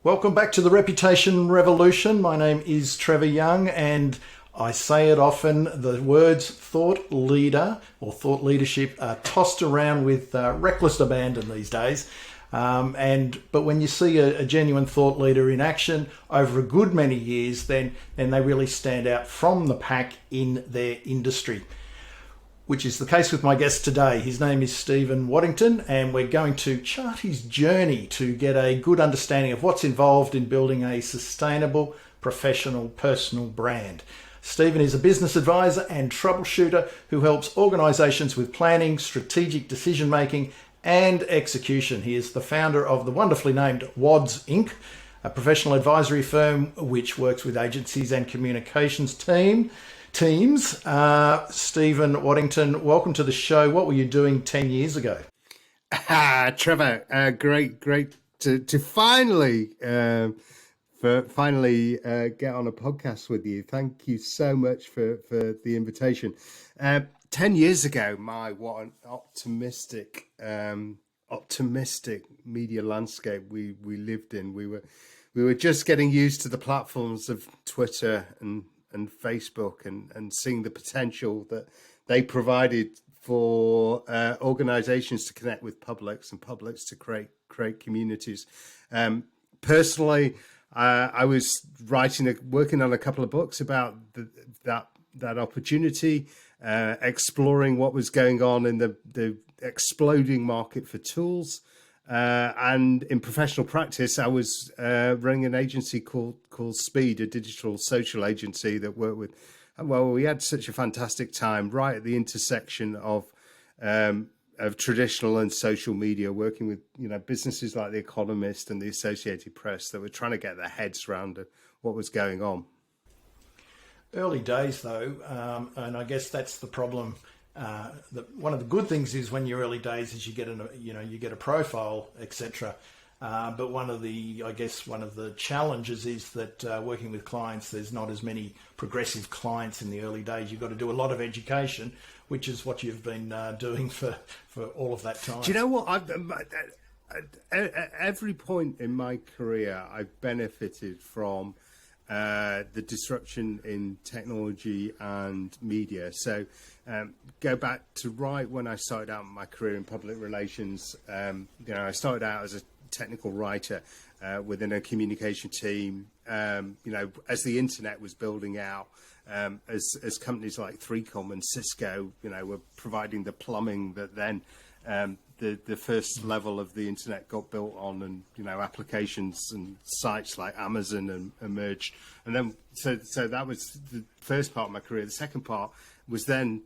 Welcome back to the Reputation Revolution. My name is Trevor Young, and I say it often, the words thought leader or thought leadership are tossed around with reckless abandon these days. But when you see a genuine thought leader in action over a good many years, then they really stand out from the pack in their industry, which is the case with my guest today. His name is Stephen Waddington, and we're going to chart his journey to get a good understanding of what's involved in building a sustainable, professional, personal brand. Stephen is a business advisor and troubleshooter who helps organisations with planning, strategic decision-making and execution. He is the founder of the wonderfully named Wadds, Inc., a professional advisory firm which works with agencies and communications teams. Stephen Waddington, welcome to the show. What were you doing 10 years ago? Trevor, great to finally get on a podcast with you. Thank you so much for the invitation. 10 years ago, what an optimistic media landscape we lived in. We were just getting used to the platforms of Twitter and Facebook and seeing the potential that they provided for organizations to connect with publics and publics to create communities. Personally, I was working on a couple of books about that opportunity, exploring what was going on in the exploding market for tools. And in professional practice, I was running an agency called Speed, a digital social agency that worked with. Well, we had such a fantastic time right at the intersection of traditional and social media, working with businesses like The Economist and the Associated Press that were trying to get their heads around what was going on. Early days, though, and I guess that's the problem. One of the good things is when you're early days is you get a profile, etc. But one of the challenges is that working with clients, there's not as many progressive clients in the early days. You've got to do a lot of education, which is what you've been doing for all of that time. Do you know what? At every point in my career, I've benefited from the disruption in technology and media. So go back to right when I started out my career in public relations. I started out as a technical writer within a communication team. As the internet was building out, as companies like 3Com and Cisco, were providing the plumbing that then the first level of the internet got built on, and applications and sites like Amazon emerged, and then so that was the first part of my career. The second part was then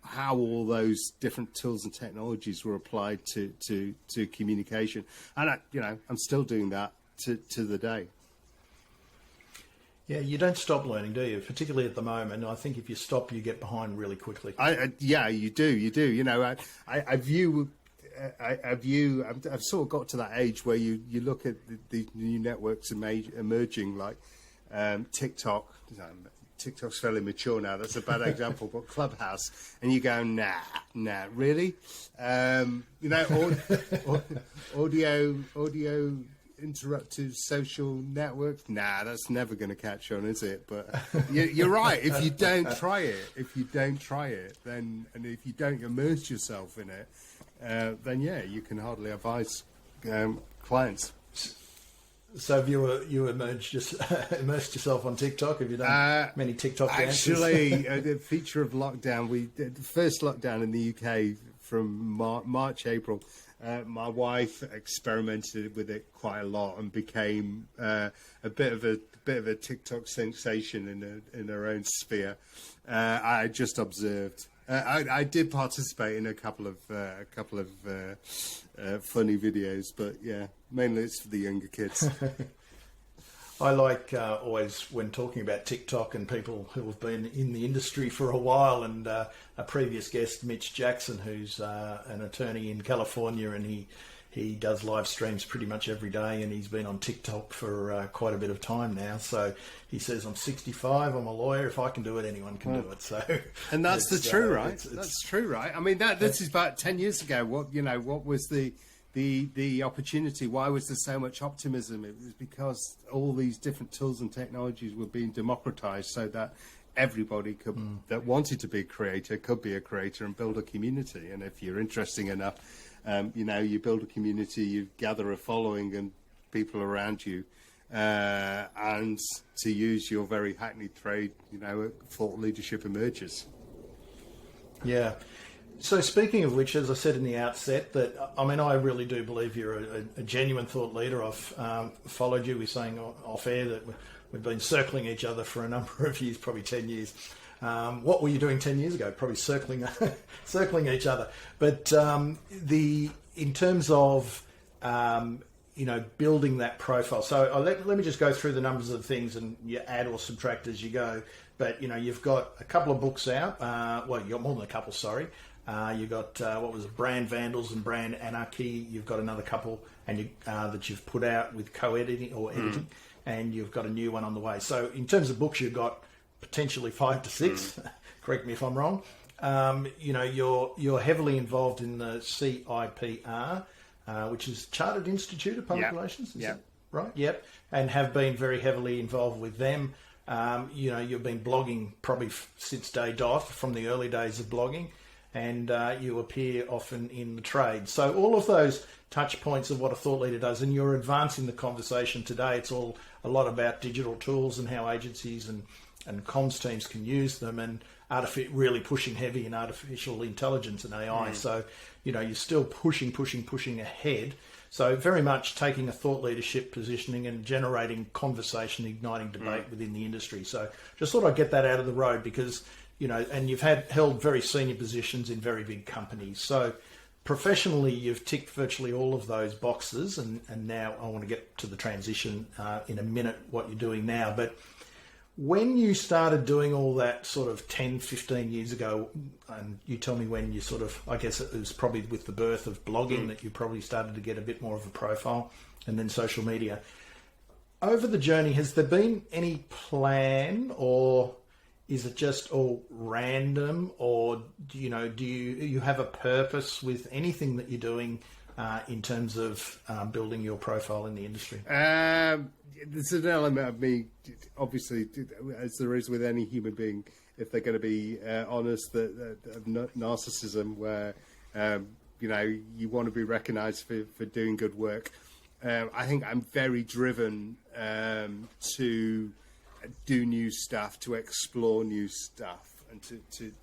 how all those different tools and technologies were applied to communication, and I'm still doing that to the day. Yeah, you don't stop learning, do you? Particularly at the moment. I think if you stop, you get behind really quickly. Yeah, you do. I've sort of got to that age where you look at the new networks emerging, like TikTok. TikTok's fairly mature now. That's a bad example, but Clubhouse, and you go, nah, really? Audio. Interruptive social networks, that's never going to catch on, is it? But you're right. If you don't try it, then, and if you don't immerse yourself in it, then you can hardly advise clients. So have you immersed yourself on TikTok? Have you done many TikTok dances? Actually, the feature of lockdown, we did the first lockdown in the UK from March, April. My wife experimented with it quite a lot and became a bit of a TikTok sensation in her own sphere. I just observed. I did participate in a couple of funny videos, but mainly it's for the younger kids. I like always when talking about TikTok and people who have been in the industry for a while, and a previous guest, Mitch Jackson, who's an attorney in California, and he does live streams pretty much every day, and he's been on TikTok for quite a bit of time now. So he says, I'm 65, I'm a lawyer, if I can do it, anyone can do it. So, and that's true, right? That's true, right? I mean, this is about 10 years ago. What was the the opportunity. Why was there so much optimism? It was because all these different tools and technologies were being democratized so that everybody could that wanted to be a creator could be a creator and build a community. And if you're interesting enough, you build a community, you gather a following and people around you, and to use your very hackneyed trade, thought leadership emerges. Yeah. So speaking of which, as I said in the outset, I really do believe you're a genuine thought leader. I've followed you. We're saying off air that we've been circling each other for a number of years, probably 10 years. What were you doing 10 years ago? Probably circling each other. But in terms of building that profile. So let me just go through the numbers of things, and you add or subtract as you go. But you've got a couple of books out. You got more than a couple. Sorry. You've got Brand Vandals and Brand Anarchy. You've got another couple, and that you've put out with co-editing or editing, and you've got a new one on the way. So in terms of books, you've got potentially 5 to 6. Correct me if I'm wrong. You're heavily involved in the CIPR, which is Chartered Institute of Public Relations. Is that right? Yep. And have been very heavily involved with them. You've been blogging probably since day dot, from the early days of blogging. And you appear often in the trade. So all of those touch points of what a thought leader does, and you're advancing the conversation today. It's all a lot about digital tools and how agencies and comms teams can use them, and really pushing heavy in artificial intelligence and AI. So, you're still pushing ahead. So very much taking a thought leadership positioning and generating conversation, igniting debate within the industry. So just thought I'd get that out of the road because, and you've held very senior positions in very big companies. So professionally, you've ticked virtually all of those boxes. And now I want to get to the transition in a minute, what you're doing now. But when you started doing all that sort of 10, 15 years ago, and you tell me when you I guess it was probably with the birth of blogging that you probably started to get a bit more of a profile, and then social media. Over the journey, has there been any plan, or is it just all random, or do you have a purpose with anything that you're doing in terms of building your profile in the industry? There's an element of me, obviously, as there is with any human being, if they're going to be honest, of narcissism, where you want to be recognised for doing good work. I think I'm very driven to do new stuff, to explore new stuff, and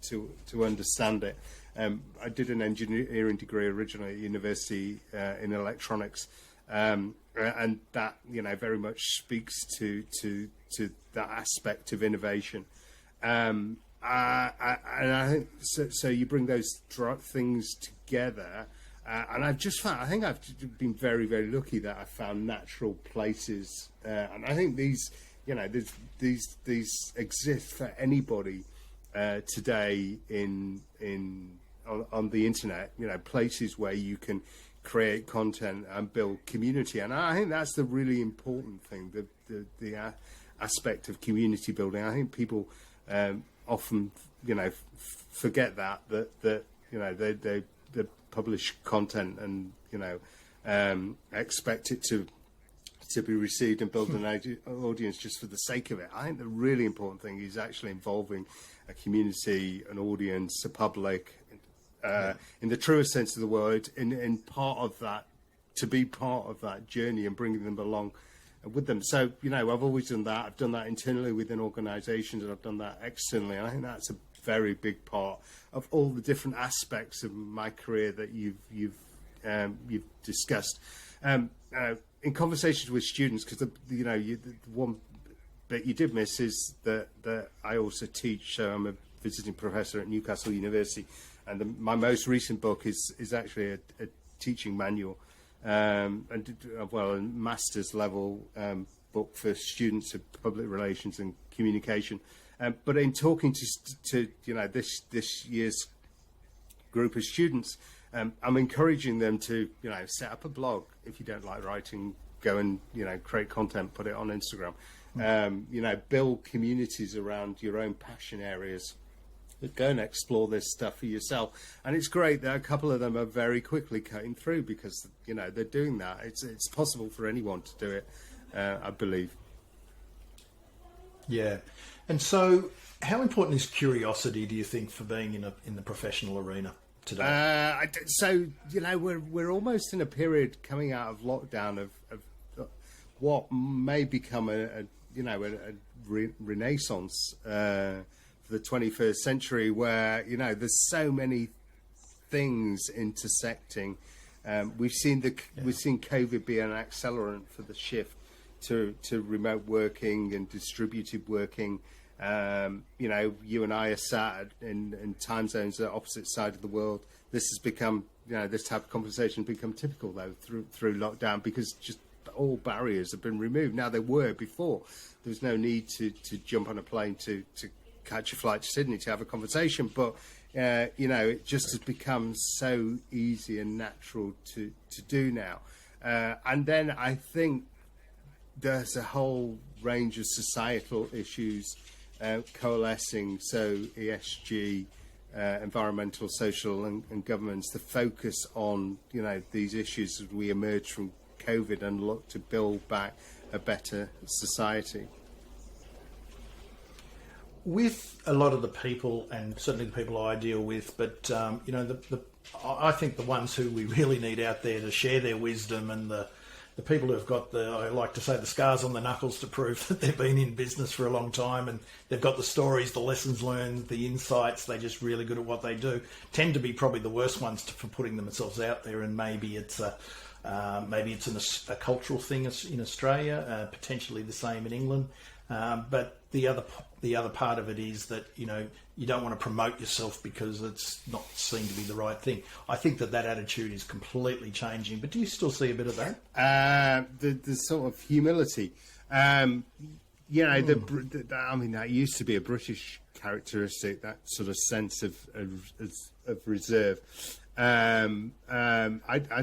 to understand it. I did an engineering degree originally at university in electronics, and that very much speaks to that aspect of innovation. And I think so. You bring those things together, and I've just found. I think I've been very, very lucky that I found natural places, and I think these exist for anybody today on the internet. Places where you can create content and build community, and I think that's the really important thing. The aspect of community building. I think people often forget that they publish content and expect it to be received and build an audience just for the sake of it. I think the really important thing is actually involving a community, an audience, a public, in the truest sense of the word, in part of that, to be part of that journey and bringing them along with them. So, I've always done that. I've done that internally within organisations, and I've done that externally. And I think that's a very big part of all the different aspects of my career that you've discussed. In conversations with students, because the one bit you did miss is that I also teach. So I'm a visiting professor at Newcastle University, and my most recent book is actually a teaching manual, a master's level book for students of public relations and communication. But in talking to this year's group of students, I'm encouraging them to set up a blog. If you don't like writing, go and create content, put it on Instagram. Build communities around your own passion areas, go and explore this stuff for yourself. And it's great that a couple of them are very quickly cutting through because, you know, they're doing that. It's possible for anyone to do it, I believe. Yeah. And so how important is curiosity, do you think, for being in the professional arena today? So, you know, we're almost in a period coming out of lockdown of what may become a renaissance for the 21st century, where, you know, there's so many things intersecting. We've seen COVID be an accelerant for the shift to remote working and distributed working. You know, you and I are sat in time zones at opposite sides of the world. This has become, you know, this type of conversation has become typical though through lockdown, because just all barriers have been removed. Now, there were before. There was no need to jump on a plane to catch a flight to Sydney to have a conversation, but you know, it just has become so easy and natural to do now. And then I think there's a whole range of societal issues coalescing. So ESG, environmental, social, and governance. The focus on, you know, these issues as we emerge from COVID and look to build back a better society. With a lot of the people, and certainly the people I deal with, but you know, I think the ones who we really need out there to share their wisdom, and the people who've got I like to say, the scars on the knuckles to prove that they've been in business for a long time, and they've got the stories, the lessons learned, the insights, they're just really good at what they do, tend to be probably the worst ones for putting themselves out there. And maybe it's a cultural thing in Australia, potentially the same in England. But the other part of it is that, you know, you don't want to promote yourself because it's not seen to be the right thing. I think that attitude is completely changing. But do you still see a bit of that? The sort of humility. You know, I mean, that used to be a British characteristic, that sort of sense of reserve. I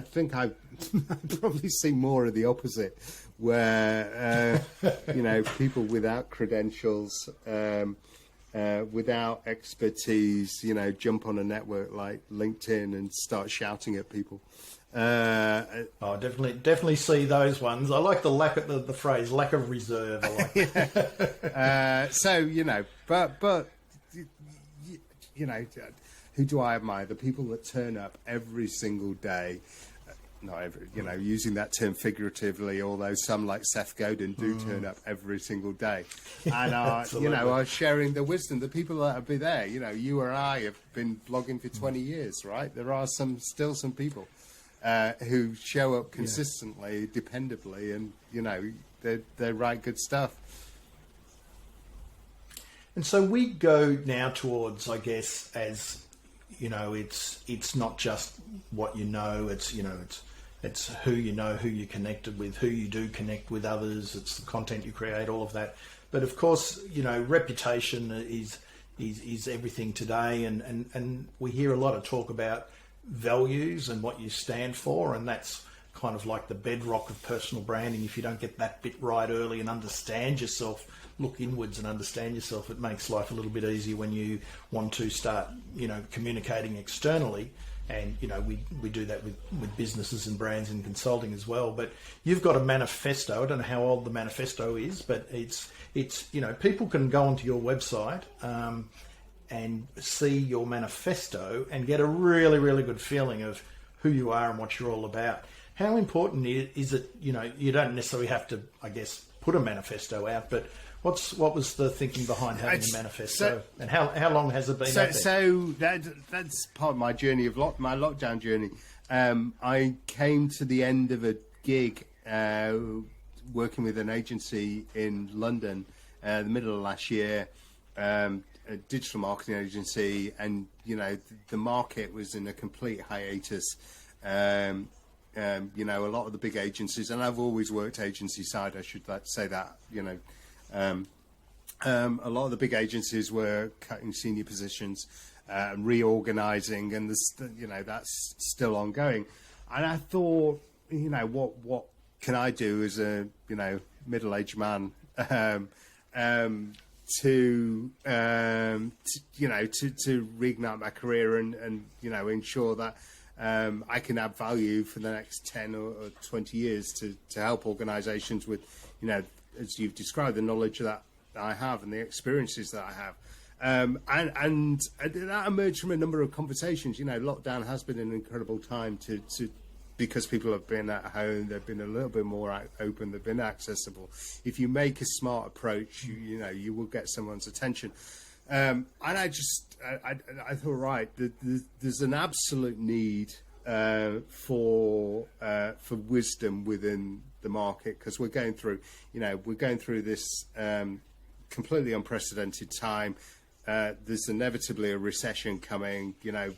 think I probably see more of the opposite, where you know, people without credentials, without expertise, you know, jump on a network like LinkedIn and start shouting at people. Definitely see those ones. I like the phrase lack of reserve. I like that. So, you know, but you know, who do I admire? The people that turn up every single day. Not every, you know, using that term figuratively, although some like Seth Godin do turn up every single day, and are, you know, are sharing the wisdom. The people that will be there, you know, you or I have been blogging for 20 years, right? There are still some people who show up consistently, dependably, and, you know, they write good stuff. And so we go now towards, I guess, as you know, it's not just what you know. It's, you know, it's who you know, who you're connected with, who you do connect with others. It's the content you create, all of that. But of course, you know, reputation is everything today, and we hear a lot of talk about values and what you stand for, and that's kind of like the bedrock of personal branding. If you don't get that bit right early and understand yourself, look inwards and understand yourself, it makes life a little bit easier when you want to start, you know, communicating externally. And, you know, we do that with businesses and brands and consulting as well. But you've got a manifesto. I don't know how old the manifesto is, but it's you know, people can go onto your website and see your manifesto and get a really, really good feeling of who you are and what you're all about. How important is it, you know, you don't necessarily have to, I guess, put a manifesto out, but what was the thinking behind having a manifesto, and how long has it been out there? So that's part of my journey, my lockdown journey. I came to the end of a gig working with an agency in London the middle of last year, a digital marketing agency, and, you know, the market was in a complete hiatus. You know, a lot of the big agencies, and I've always worked agency side, I should say that, you know, a lot of the big agencies were cutting senior positions, reorganizing, and you know, that's still ongoing. And I thought, you know, what can I do as a, you know, middle-aged man to reignite my career and ensure that I can add value for the next 10 or 20 years to help organisations with, as you've described, the knowledge that I have and the experiences that I have. And that emerged from a number of conversations. Lockdown has been an incredible time to because people have been at home, they've been a little bit more open, they've been accessible. If you make a smart approach, you will get someone's attention. And I thought, right, there's an absolute need for wisdom within the market, because we're going through this completely unprecedented time. There's inevitably a recession coming. You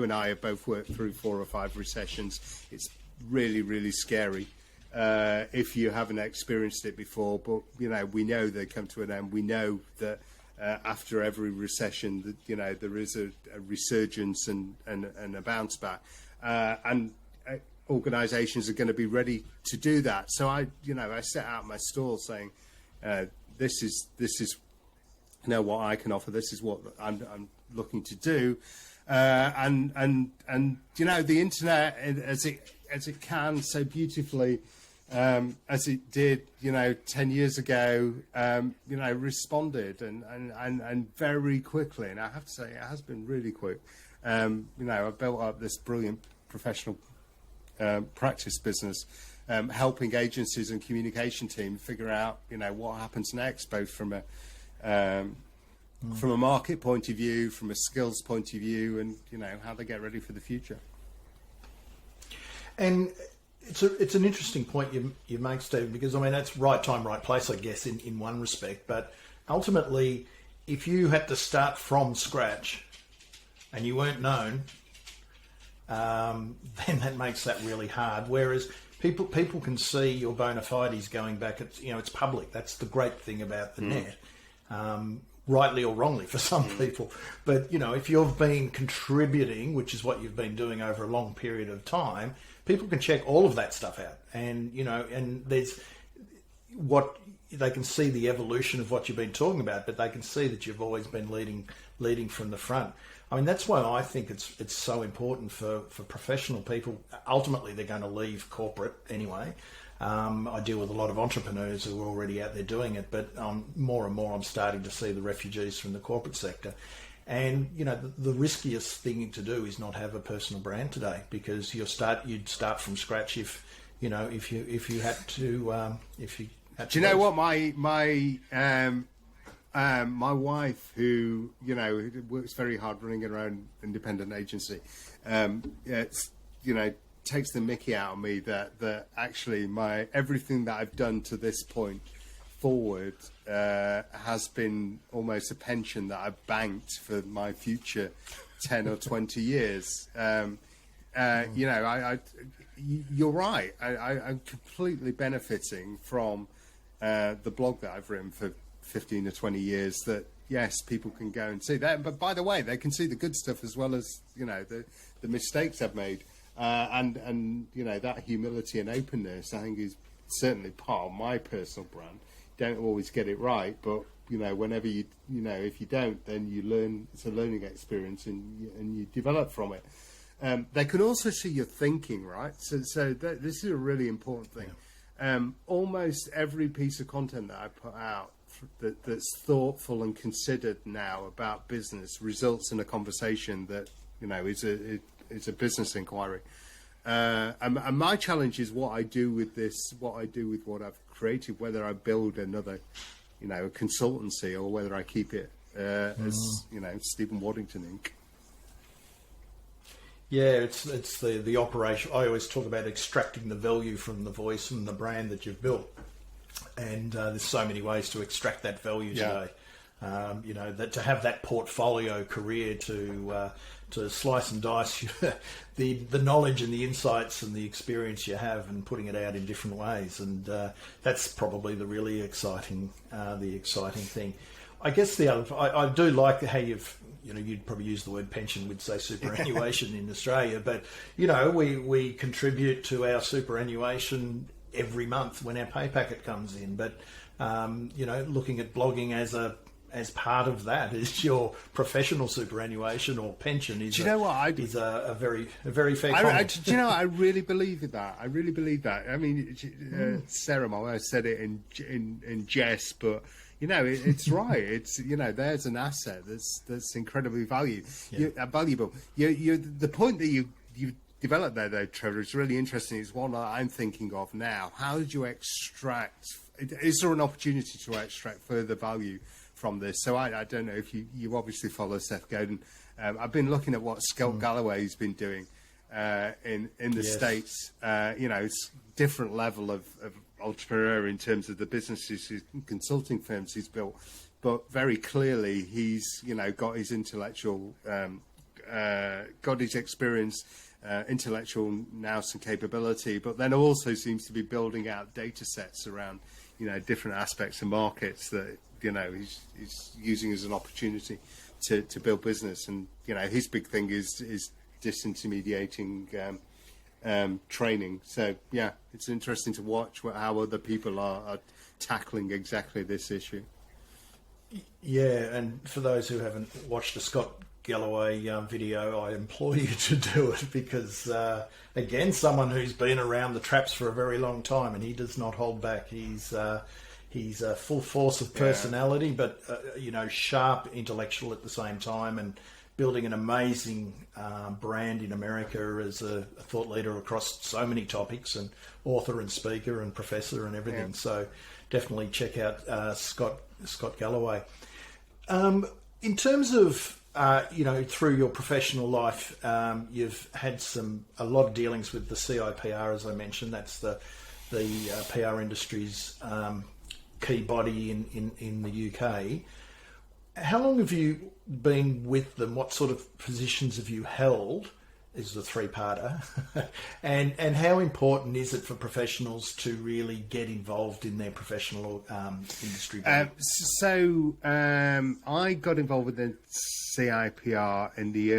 and I have both worked through 4 or 5 recessions. It's really, really scary if you haven't experienced it before. But we know they come to an end. We know that after every recession, that there is a resurgence and a bounce back, and organisations are going to be ready to do that. So I set out my stall saying, this is what I can offer. This is what I'm looking to do, and the internet, as it can so beautifully, as it did 10 years ago, responded and very quickly. And I have to say, it has been really quick. I've built up this brilliant professional practice business, helping agencies and communication teams figure out what happens next, both from a market point of view, from a skills point of view, and how they get ready for the future. And it's an interesting point you make, Stephen, because that's right time, right place, I guess, in one respect. But ultimately, if you had to start from scratch and you weren't known, then that makes that really hard. Whereas people can see your bona fides going back. It's public. That's the great thing about the net. Rightly or wrongly for some people, but if you've been contributing, which is what you've been doing over a long period of time, people can check all of that stuff out, and and there's what they can see, the evolution of what you've been talking about, but they can see that you've always been leading from the front. That's why I think it's so important for professional people. Ultimately, they're going to leave corporate anyway. I deal with a lot of entrepreneurs who are already out there doing it, but more and more I'm starting to see the refugees from the corporate sector. And the riskiest thing to do is not have a personal brand today, because you'd start from scratch if you had to. Do you know what my wife, who works very hard running her own independent agency, takes the mickey out of me that actually everything that I've done to this point forward has been almost a pension that I've banked for my future 10 or 20 years. You're right. I'm completely benefiting from the blog that I've written for 15 or 20 years, that yes, people can go and see that. But by the way, they can see the good stuff as well as the mistakes I've made. And that humility and openness, I think, is certainly part of my personal brand. Don't always get it right, but whenever if you don't, then you learn. It's a learning experience, and you develop from it. They can also see your thinking, right? So this is a really important thing. Yeah. Almost every piece of content that I put out that's thoughtful and considered now about business results in a conversation that is a business inquiry. And my challenge is what I do with this, what I do with what I've created, whether I build another, a consultancy, or whether I keep it as Stephen Waddington Inc. Yeah, it's the operation. I always talk about extracting the value from the voice and the brand that you've built, and there's so many ways to extract that value today. That to have that portfolio career to slice and dice the knowledge and the insights and the experience you have, and putting it out in different ways, and that's probably the really exciting thing. I guess I do like how you'd probably use the word pension, we'd say superannuation in Australia, but we contribute to our superannuation every month when our pay packet comes in. But looking at blogging as part of that is your professional superannuation or pension is a very fair comment. Do you know, I really believe in that. I really believe that. I mean, Sarah, my wife, said it in jest, but it's right. It's there's an asset that's incredibly valuable. The point that you developed there, though, Trevor, is really interesting. It's one that I'm thinking of now. How did you extract? Is there an opportunity to extract further value from this? So I don't know if you obviously follow Seth Godin. I've been looking at what Scott Galloway's been doing in the States. It's different level of entrepreneur in terms of the businesses, consulting firms he's built, but very clearly he's got his intellectual, got his experience, intellectual nous and capability, but then also seems to be building out data sets around different aspects of markets that he's using as an opportunity to build business. And his big thing is disintermediating training. So yeah, it's interesting to watch how other people are tackling exactly this issue. Yeah, and for those who haven't watched the Scott Galloway video, I implore you to do it because again, someone who's been around the traps for a very long time, and he does not hold back. He's a full force of personality, but sharp intellectual at the same time, and building an amazing brand in America as a thought leader across so many topics, and author and speaker and professor and everything. Yeah. So definitely check out Scott Galloway. In terms of through your professional life, you've had a lot of dealings with the CIPR, as I mentioned. That's the PR industry's key body in the UK. How long have you been with them? What sort of positions have you held? Is the three-parter. and how important is it for professionals to really get involved in their professional industry? I got involved with the CIPR in the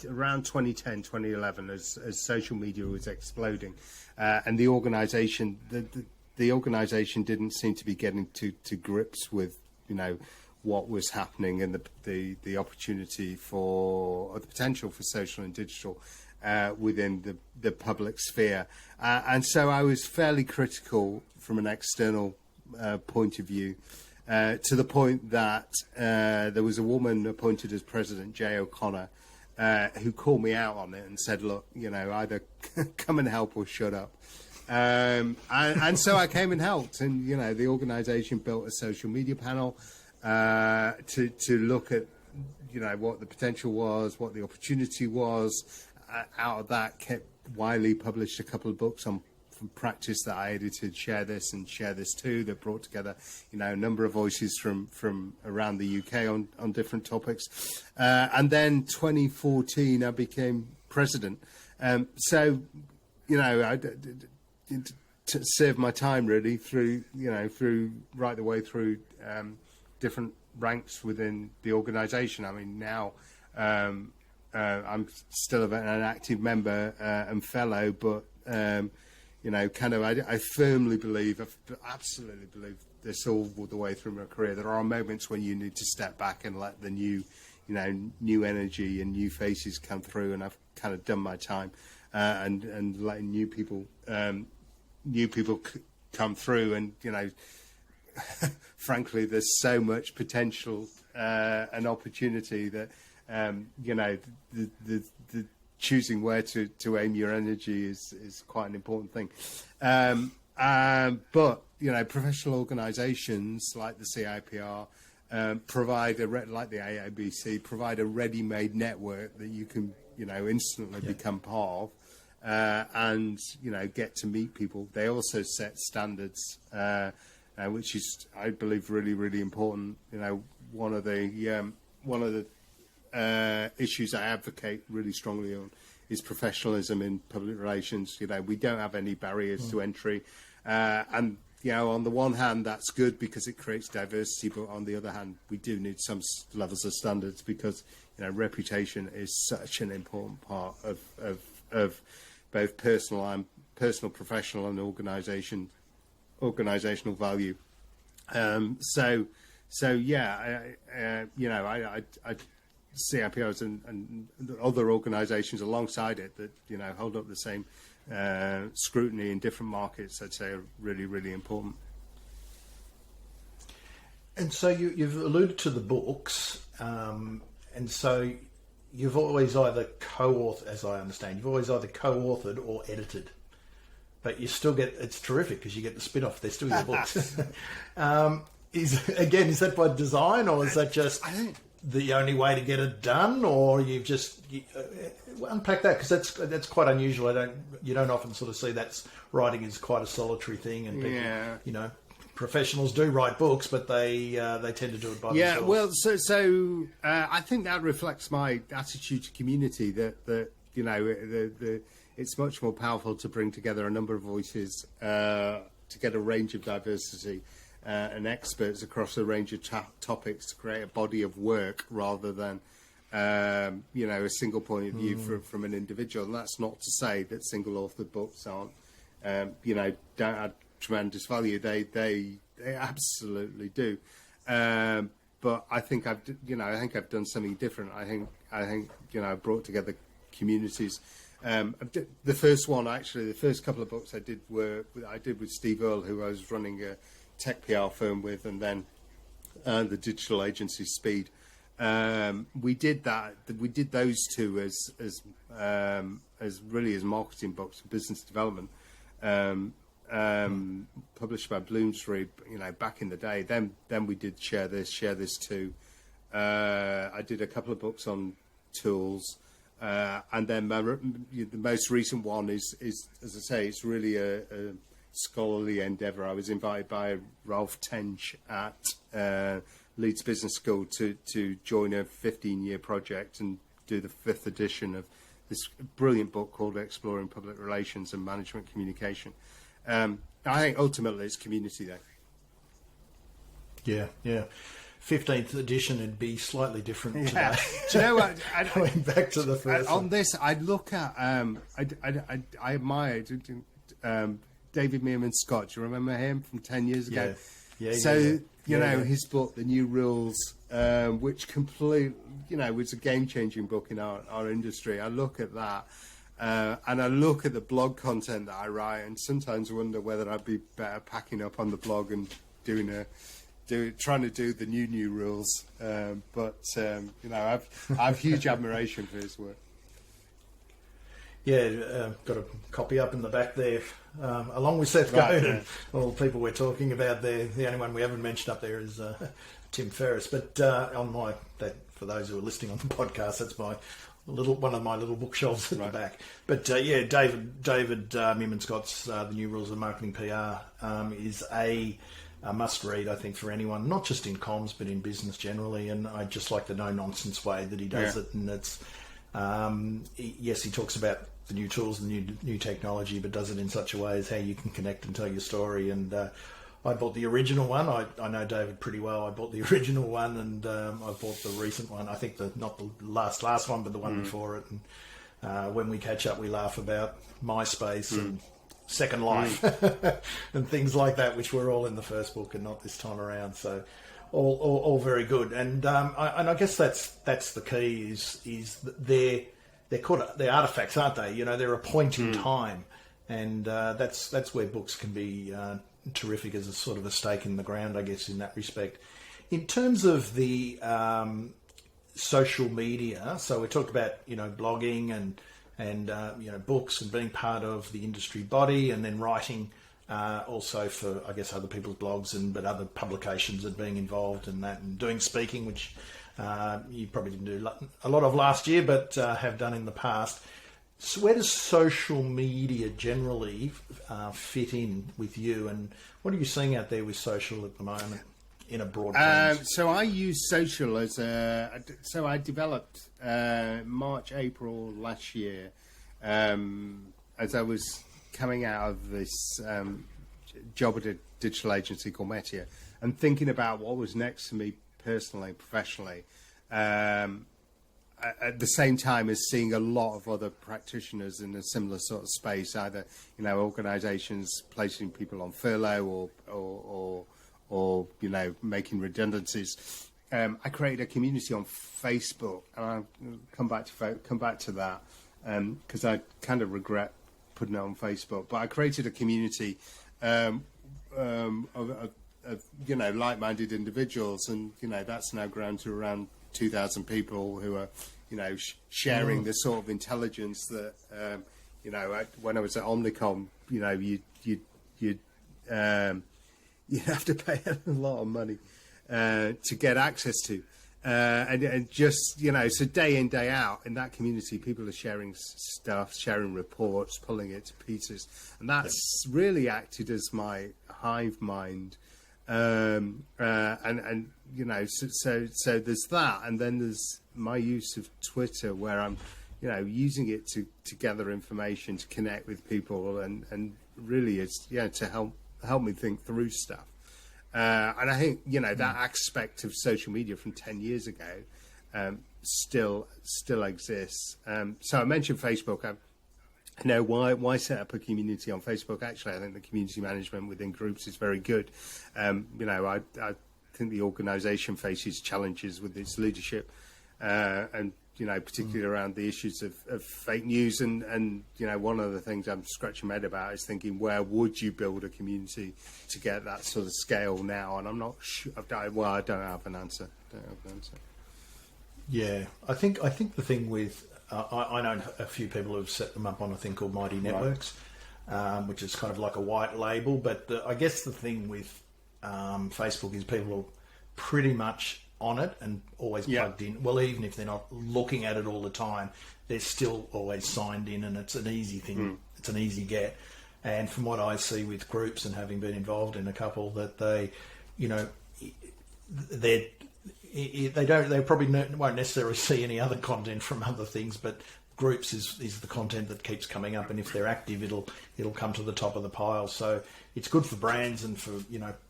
around 2010, 2011, as social media was exploding, and the organisation the organisation didn't seem to be getting to grips with what was happening and the opportunity or the potential for social and digital within the public sphere. And so I was fairly critical from an external point of view, to the point that there was a woman appointed as president, Jay O'Connor, who called me out on it and said, look, either come and help or shut up. And so I came and helped, and the organisation built a social media panel to look at what the potential was, what the opportunity was. Out of that, Wiley published a couple of books on practice that I edited, Share This and Share This Too, that brought together a number of voices from around the UK on different topics. And then 2014 I became president. So I to serve my time really through right the way through different ranks within the organisation. I mean, now I'm still an active member and fellow, but I firmly believe, I absolutely believe this all the way through my career. There are moments when you need to step back and let the new energy and new faces come through, and I've kind of done my time, and letting new people come through, and frankly, there's so much potential and opportunity that the choosing where to aim your energy is quite an important thing. But professional organisations like the CIPR provide like the AABC provide a ready-made network that you can instantly become part of. And get to meet people. They also set standards, which is, I believe, really, really important. One of the issues I advocate really strongly on is professionalism in public relations. We don't have any barriers to entry, and on the one hand, that's good because it creates diversity, but on the other hand, we do need some levels of standards because reputation is such an important part of both personal and personal, professional, and organizational value. So yeah, I CIPRs and other organisations alongside it that hold up the same scrutiny in different markets, I'd say, are really, really important. And so you've alluded to the books, and so you've always either co-authored, as I understand, you've always either co-authored or edited, but you still get, it's terrific because you get the spin-off, they're still your books. Is that by design, or is that just the only way to get it done, or you've just unpack that, because that's quite unusual. You don't often sort of see that writing is quite a solitary thing, and people, professionals do write books, but they tend to do it by themselves. Well, so I think that reflects my attitude to community. That it's much more powerful to bring together a number of voices to get a range of diversity and experts across a range of topics to create a body of work rather than a single point of view from an individual. And that's not to say that single-authored books aren't don't add tremendous value. They absolutely do. But I think I've done something different. I think I've brought together communities. The first couple of books I did with Steve Earle, who I was running a tech PR firm with, and then the digital agency Speed. We did those two as marketing books for business development, published by Bloomsbury, back in the day. Then we did share this too. I did a couple of books on tools, and then the most recent one is, as I say, it's really a scholarly endeavour. I was invited by Ralph Tench at Leeds Business School to join a 15-year project and do the 5th edition of this brilliant book called Exploring Public Relations and Management Communication. I think ultimately it's community there. Yeah. 15th edition would be slightly different today. Do you know what? Going back to the first on one. this, I'd look at I admired David Meerman Scott. Do you remember him from 10 years ago? Yeah. His book, The New Rules, which was a game-changing book in our industry. I look at that, and I look at the blog content that I write, and sometimes wonder whether I'd be better packing up on the blog and trying to do the new rules. But I have huge admiration for his work. Yeah, got a copy up in the back there, along with Seth Godin. All the people we're talking about there. The only one we haven't mentioned up there is Tim Ferriss. But for those who are listening on the podcast, that's one of my little bookshelves at the back. But David Meerman Scott's The New Rules of Marketing PR is a must-read, I think, for anyone, not just in comms but in business generally. And I just like the no-nonsense way that he does it, and it's. Yes, he talks about the new tools and new technology, but does it in such a way as how you can connect and tell your story. And I bought the original one. I know David pretty well. I bought the original one, and I bought the recent one. I think not the last one, but the one before it. And when we catch up, we laugh about MySpace and Second Life and things like that, which were all in the first book and not this time around. So. All very good, and I guess that's the key is that they're artifacts, aren't they? They're a point in time, and that's where books can be terrific as a sort of a stake in the ground, I guess, in that respect. In terms of the social media, so we talked about blogging and books and being part of the industry body, and then writing. Also for, I guess, other people's blogs but other publications and being involved in that, and doing speaking, which you probably didn't do a lot of last year, but have done in the past. So where does social media generally fit in with you, and what are you seeing out there with social at the moment in a broad sense? So I use social so I developed March, April last year, as I was coming out of this job at a digital agency called Metier and thinking about what was next for me personally and professionally. at the same time as seeing a lot of other practitioners in a similar sort of space, either organisations placing people on furlough or making redundancies. I created a community on Facebook, and I'll come back to that because I kind of regret putting it on Facebook. But I created a community of like-minded individuals, and that's now grown to around 2,000 people who are sharing the sort of intelligence that when I was at Omnicom, you'd have to pay a lot of money to get access to, and just so day in, day out in that community, people are sharing stuff, sharing reports, pulling it to pieces, and that's really acted as my hive mind. So there's that, and then there's my use of Twitter, where I'm using it to gather information, to connect with people, and really it's to help me think through stuff. And I think that aspect of social media from 10 years ago still exists. So I mentioned Facebook. Why set up a community on Facebook? Actually, I think the community management within groups is very good. I think the organisation faces challenges with its leadership, and particularly around the issues of fake news. And one of the things I'm scratching my head about is thinking, where would you build a community to get that sort of scale now? And I'm not sure. I don't have an answer. Yeah, I think the thing with I know a few people who've set them up on a thing called Mighty Networks, which is kind of like a white label. But I guess the thing with Facebook is people are pretty much on it and always plugged in. Well, even if they're not looking at it all the time, they're still always signed in, and it's an easy thing. It's an easy get. And from what I see with groups and having been involved in a couple, that they probably won't necessarily see any other content from other things, but groups is the content that keeps coming up, and if they're active, it'll come to the top of the pile. So it's good for brands and for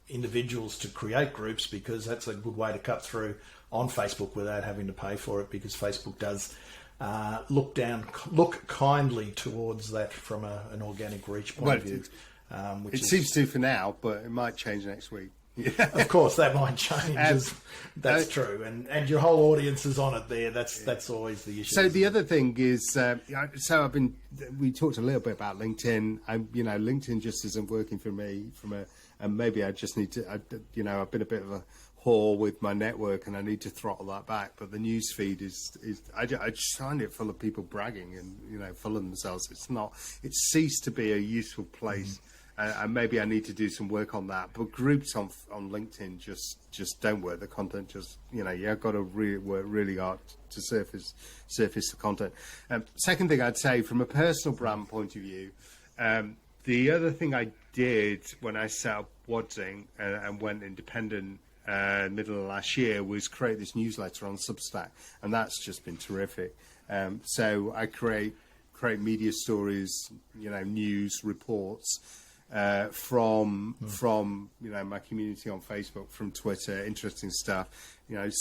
individuals to create groups, because that's a good way to cut through on Facebook without having to pay for it, because Facebook does look kindly towards that from an organic reach point of view. It seems to for now, but it might change next week. Of course, that might change. That's true, and your whole audience is on it there. That's always the issue. So the other thing is, we talked a little bit about LinkedIn. LinkedIn just isn't working for me. And maybe I just need to. I've been a bit of a whore with my network, and I need to throttle that back. But the news feed is I just find it full of people bragging and full of themselves. It's ceased to be a useful place. And maybe I need to do some work on that. But groups on LinkedIn just don't work. The content just, you've got to really work really hard to surface the content. Second thing I'd say, from a personal brand point of view, the other thing I did when I set up Wadding and went independent middle of last year was create this newsletter on Substack, and that's just been terrific. So I create media stories, news reports. From my community on Facebook, from Twitter, interesting stuff,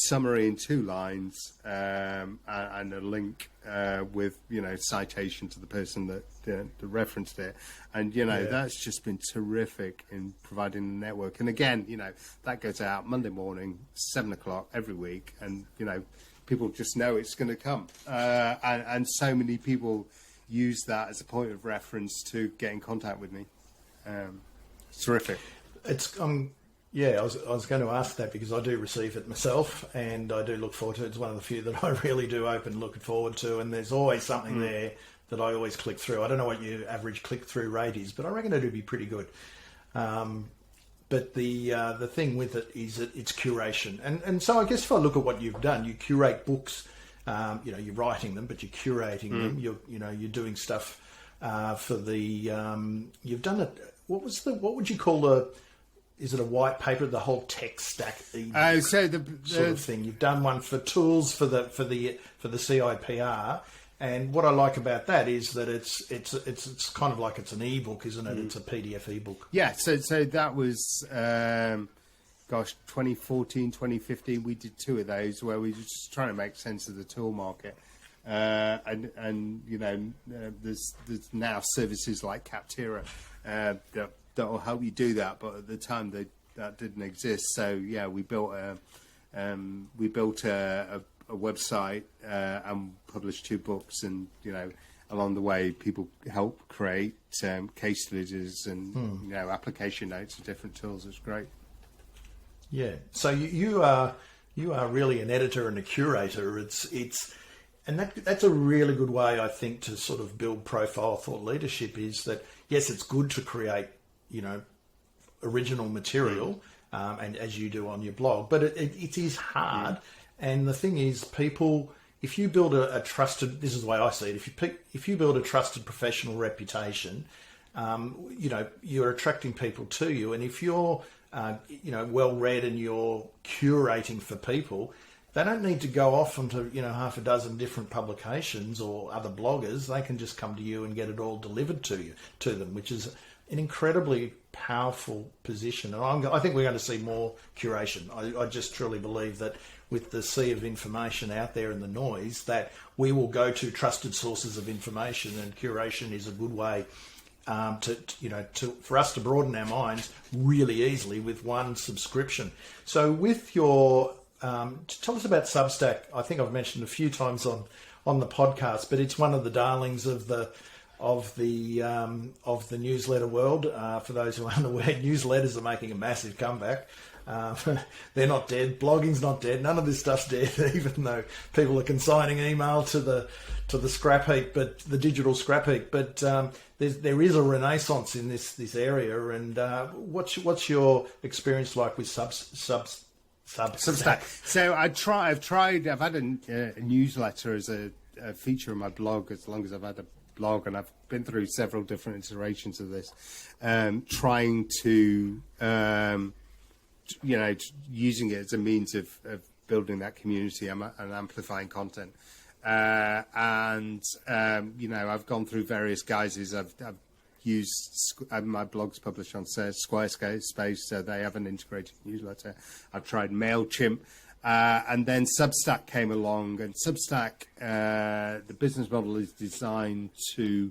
summary in 2 lines, and a link with citation to the person that referenced it, and that's just been terrific in providing a network. And again, that goes out Monday morning, 7:00 every week, and people just know it's going to come, and so many people use that as a point of reference to get in contact with me. It's terrific. It's I was going to ask that, because I do receive it myself, and I do look forward to it. It's one of the few that I really do open looking forward to, and there's always something there that I always click through. I don't know what your average click-through rate is, but I reckon it'd be pretty good. But the thing with it is that it's curation, and so I guess if I look at what you've done, you curate books. You're writing them, but you're curating them. You're doing stuff for the. You've done it. What would you call is it a white paper, the whole tech stack? So the sort of thing. You've done one for tools for the CIPR, and what I like about that is that it's kind of like it's an ebook, isn't it? It's a PDF ebook. Yeah. So that was 2014, 2015, we did 2 of those where we were just trying to make sense of the tool market. And you know, there's now services like Captera that will help you do that, but at the time that didn't exist. So yeah, we built a website and published 2 books, and you know, along the way, people help create case studies and you know, application notes of different tools. It's great. Yeah. So you are really an editor and a curator. And that's a really good way, I think, to sort of build profile thought leadership. Is that, yes, it's good to create, you know, original material, and as you do on your blog, but it is hard. And the thing is, people, if you build a trusted, this is the way I see it, if you build a trusted professional reputation, you know, you're attracting people to you. And if you're, you know, well read and you're curating for people, they don't need to go off onto, you know, half a dozen different publications or other bloggers. They can just come to you and get it all delivered to them, which is an incredibly powerful position. And I think we're going to see more curation. I just truly believe that with the sea of information out there and the noise, that we will go to trusted sources of information, and curation is a good way for us to broaden our minds really easily with one subscription. So with your tell us about Substack. I think I've mentioned a few times on the podcast, but it's one of the darlings of the newsletter world. For those who aren't aware, newsletters are making a massive comeback. They're not dead. Blogging's not dead. None of this stuff's dead, even though people are consigning email to the scrap heap, but the digital scrap heap. But there is a renaissance in this area. And what's your experience like with Substack? So I've had a newsletter as a feature of my blog as long as I've had a blog, and I've been through several different iterations of this, trying to, you know, using it as a means of building that community and amplifying content. You know, I've gone through various guises. I've used my blog's published on Squarespace, so they have an integrated newsletter. I've tried MailChimp, and then Substack came along. And Substack, the business model is designed to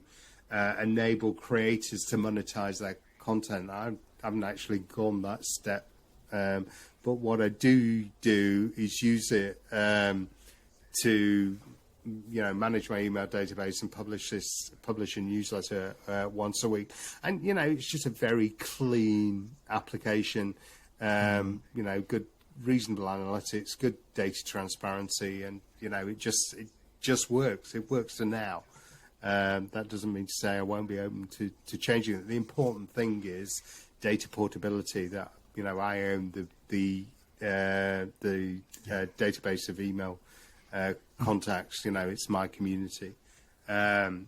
enable creators to monetize their content. I haven't actually gone that step, but what I do is use it to, you know, manage my email database and publish a newsletter once a week. And, you know, it's just a very clean application, you know, good, reasonable analytics, good data transparency. And, you know, it just works. It works for now. That doesn't mean to say I won't be open to changing it. The important thing is data portability, that, you know, I own the database of email contacts. You know, it's my community. So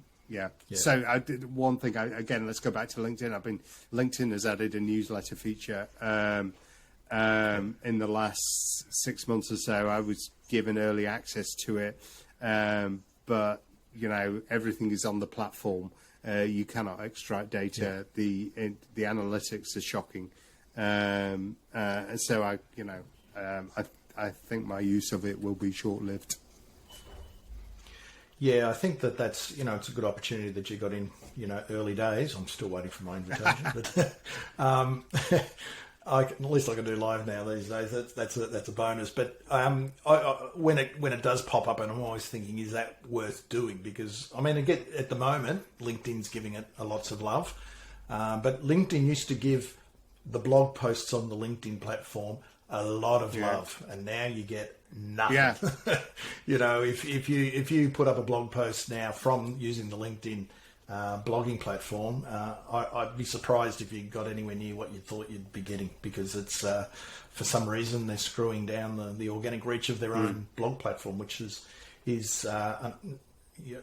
I did one thing. Again, let's go back to LinkedIn. LinkedIn has added a newsletter feature in the last 6 months or so. I was given early access to it, but you know, everything is on the platform. You cannot extract data. The analytics are shocking, and so I think my use of it will be short-lived. Yeah, I think that's, you know, it's a good opportunity that you got in, you know, early days. I'm still waiting for my invitation, but at least I can do live now these days. That's a bonus. But when it does pop up, and I'm always thinking, is that worth doing? Because I mean, at the moment, LinkedIn's giving it lots of love, but LinkedIn used to give the blog posts on the LinkedIn platform a lot of love, and now you get nothing. Yeah. You know, if you put up a blog post now from using the LinkedIn blogging platform, I'd be surprised if you got anywhere near what you thought you'd be getting, because it's for some reason they're screwing down the organic reach of their own blog platform, which is a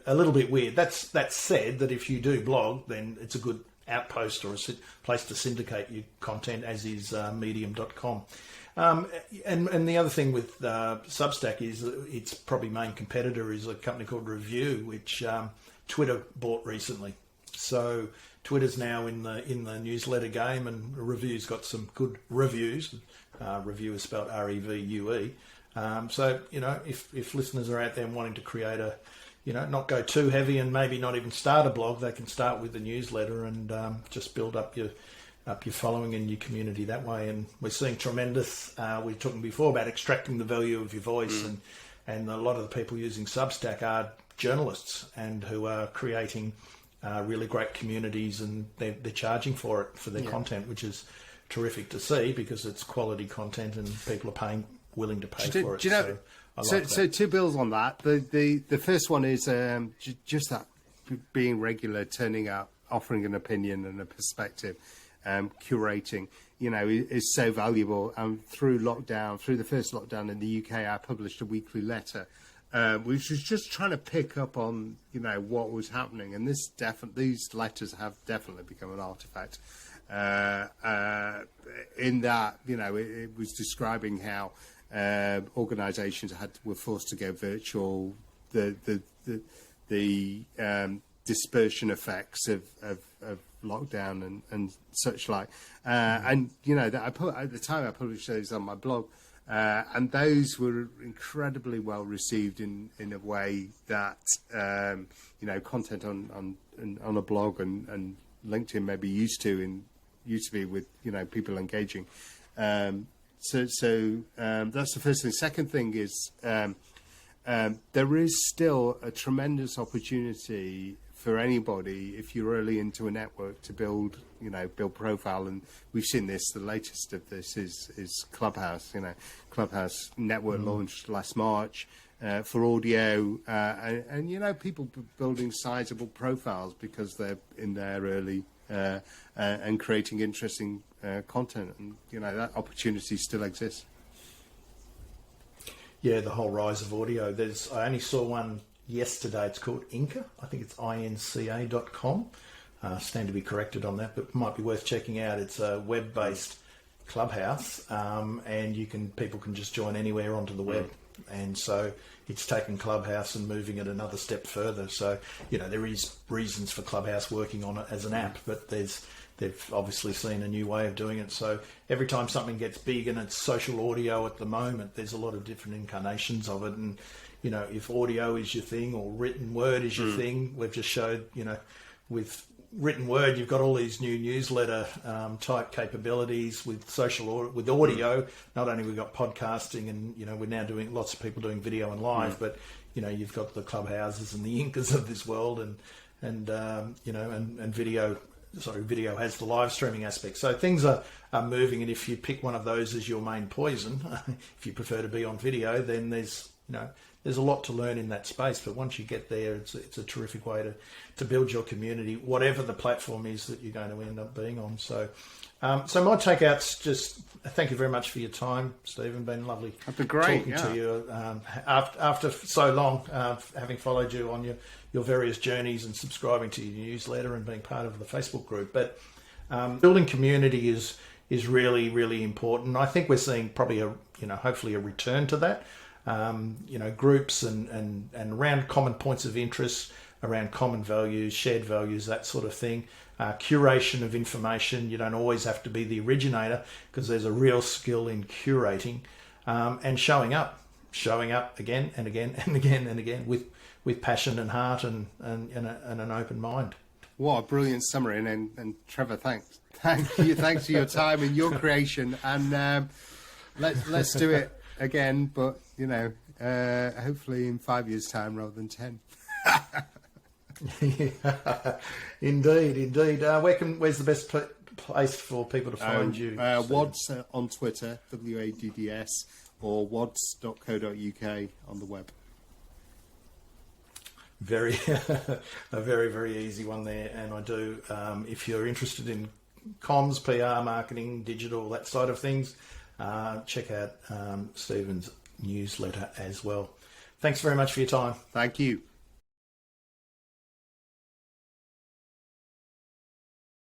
little bit weird. That said, that if you do blog, then it's a good outpost or a place to syndicate your content, as is medium.com. And the other thing with Substack is its probably main competitor is a company called Review, which Twitter bought recently. So Twitter's now in the newsletter game, and Review's got some good reviews, Revue is spelled REVUE. So, if listeners are out there wanting to create a, not go too heavy and maybe not even start a blog, they can start with the newsletter and just build up your following and your community that way. And we're seeing tremendous, we were talking before about extracting the value of your voice, and a lot of the people using Substack are journalists and who are creating really great communities, and they're charging for it, for their content, which is terrific to see because it's quality content and people are willing to pay for it. Do you know, so two bills on that. The first one is just that being regular, turning up, offering an opinion and a perspective, curating, is so valuable. And through the first lockdown in the UK, I published a weekly letter, which was just trying to pick up on, what was happening. And these letters have definitely become an artifact. In that, it was describing how organisations were forced to go virtual, the dispersion effects of lockdown and such like, and that at the time I published those on my blog, and those were incredibly well received in a way that content on a blog and LinkedIn maybe used to be with people engaging. So that's the first thing. Second thing is there is still a tremendous opportunity for anybody, if you're early into a network, to build profile. And we've seen this. The latest of this is Clubhouse. Clubhouse network launched last March for audio, and people building sizable profiles because they're in there early and creating interesting content, and that opportunity still exists. Yeah, the whole rise of audio. I only saw one yesterday. It's called Inca. I think it's inca.com. Stand to be corrected on that, but might be worth checking out. It's a web-based clubhouse, and people can just join anywhere onto the web. And so it's taken Clubhouse and moving it another step further. So, there is reasons for Clubhouse working on it as an app, but they've obviously seen a new way of doing it. So every time something gets big, and it's social audio at the moment, there's a lot of different incarnations of it. And, if audio is your thing or written word is your thing, we've just showed, with written word, you've got all these new newsletter type capabilities with with audio. Not only we've got podcasting, and we're now doing lots of people doing video and live, but you've got the Clubhouses and the Incas of this world, and video. Sorry, video has the live streaming aspect. So things are moving, and if you pick one of those as your main poison, if you prefer to be on video, then there's a lot to learn in that space. But once you get there, it's a terrific way to build your community, whatever the platform is that you're going to end up being on. So my takeouts, just thank you very much for your time, Stephen. Been lovely talking to you after so long, having followed you on your various journeys and subscribing to your newsletter and being part of the Facebook group. But building community is really, really important. I think we're seeing probably hopefully a return to that. Groups and around common points of interest, around common values, shared values, that sort of thing. Curation of information. You don't always have to be the originator, because there's a real skill in curating, and showing up again and again and again and again with passion and heart and an open mind. What a brilliant summary. And Trevor, thanks for your time and your creation. And let's do it again, but hopefully in 5 years' time rather than 10. Yeah, indeed. Where's the best place for people to find you? Wadds on Twitter, WADDS, or wadds.co.uk on the web. A very, very easy one there. And I do, if you're interested in comms, PR, marketing, digital, that side of things, check out Stephen's newsletter as well. Thanks very much for your time. Thank you.